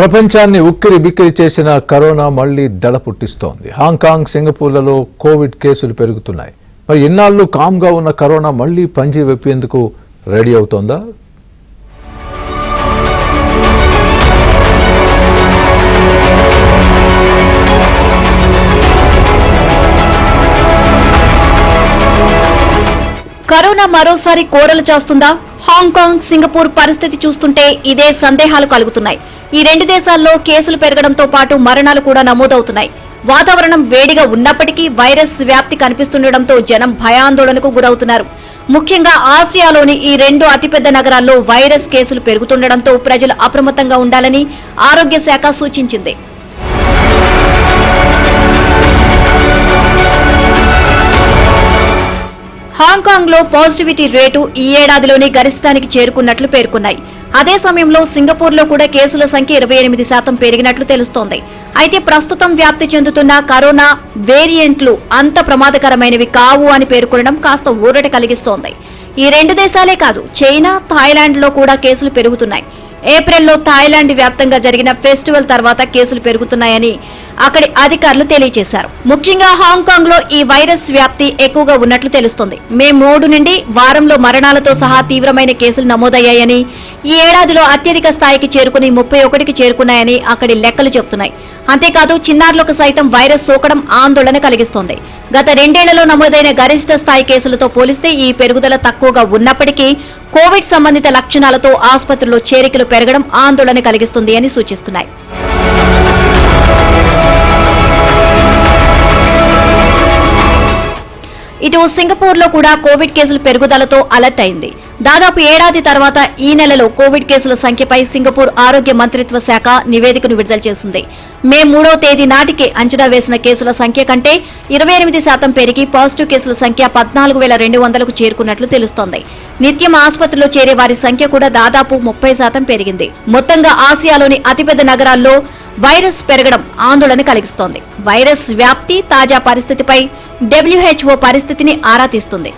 ప్రపంచాన్ని ఉక్కిరి బిక్కిరి చేసిన కరోనా మళ్లీ దడ పుట్టిస్తోంది. హాంకాంగ్, సింగపూర్లలో కోవిడ్ కేసులు పెరుగుతున్నాయి. మరి ఇన్నాళ్లు కామ్గా ఉన్న కరోనా మళ్లీ పంజి వెప్పేందుకు రెడీ అవుతోందా? కరోనా మరోసారి కోరలు చేస్తుందా? హాంకాంగ్, సింగపూర్ పరిస్థితి చూస్తుంటే ఇదే సందేహాలు కలుగుతున్నాయి. ఈ రెండు దేశాల్లో కేసులు పెరగడంతో పాటు మరణాలు కూడా నమోదవుతున్నాయి. వాతావరణం వేడిగా ఉన్నప్పటికీ వైరస్ వ్యాప్తి కనిపిస్తుండటంతో జనం భయాందోళనకు గురవుతున్నారు. ముఖ్యంగా ఆసియాలోని ఈ రెండు అతిపెద్ద నగరాల్లో వైరస్ కేసులు పెరుగుతుండటంతో ప్రజలు అప్రమత్తంగా ఉండాలని ఆరోగ్య శాఖ సూచించింది. హాంకాంగ్ లో పాజిటివిటీ రేటు ఈ ఏడాదిలోనే గరిష్టానికి చేరుకున్నట్లు పేర్కొన్నాయి. అదే సమయంలో సింగపూర్ లో కూడా కేసుల సంఖ్య 28% పెరిగినట్లు తెలుస్తోంది. అయితే ప్రస్తుతం వ్యాప్తి చెందుతున్న కరోనా వేరియంట్లు అంత ప్రమాదకరమైనవి కావు అని పేర్కొనడం కాస్త ఊరట కలిగిస్తోంది. ఈ రెండు దేశాలే కాదు, చైనా, థాయిలాండ్ లో కూడా కేసులు పెరుగుతున్నాయి. ఏప్రిల్లో థాయిలాండ్ వ్యాప్తంగా జరిగిన ఫెస్టివల్ తర్వాత కేసులు పెరుగుతున్నాయని అక్కడి అధికారులు తెలియజేశారు. ముఖ్యంగా హాంకాంగ్ లో ఈ వైరస్ వ్యాప్తి ఎక్కువగా ఉన్నట్లు తెలుస్తోంది. మే 3 నుండి వారంలో మరణాలతో సహా తీవ్రమైన కేసులు నమోదయ్యాయని, ఈ ఏడాదిలో అత్యధిక స్థాయికి చేరుకుని 31కి చేరుకున్నాయని అక్కడి లెక్కలు చెబుతున్నాయి. అంతేకాదు చిన్నారులకు సైతం వైరస్ సోకడం ఆందోళన కలిగిస్తోంది. గత 2 ఏళ్లలో నమోదైన గరిష్ట స్థాయి కేసులతో పోలిస్తే ఈ పెరుగుదల తక్కువగా ఉన్నప్పటికీ కోవిడ్ సంబంధిత లక్షణాలతో ఆసుపత్రుల్లో చేరికలు పెరగడం ఆందోళన కలిగిస్తుంది అని సూచిస్తున్నాయి. ఇటు సింగపూర్ లో కూడా కోవిడ్ కేసుల పెరుగుదలతో అలర్ట్ అయింది. దాదాపు ఏడాది తర్వాత ఈ నెలలో కోవిడ్ కేసుల సంఖ్యపై సింగపూర్ ఆరోగ్య మంత్రిత్వ శాఖ నివేదికను విడుదల చేసింది. మే 3వ తేదీ నాటికి అంచనా వేసిన కేసుల సంఖ్య కంటే 28% పెరిగి పాజిటివ్ కేసుల సంఖ్య 14,200కు చేరుకున్నట్లు తెలుస్తోంది. నిత్యం ఆసుపత్రిలో చేరే వారి సంఖ్య కూడా దాదాపు 30% పెరిగింది. మొత్తంగా ఆసియాలోని అతిపెద్ద నగరాల్లో వైరస్ పెరగడం ఆందోళన కలిగిస్తోంది. వైరస్ వ్యాప్తి, తాజా పరిస్థితిపై WHO పరిస్థితిని ఆరా తీస్తుంది.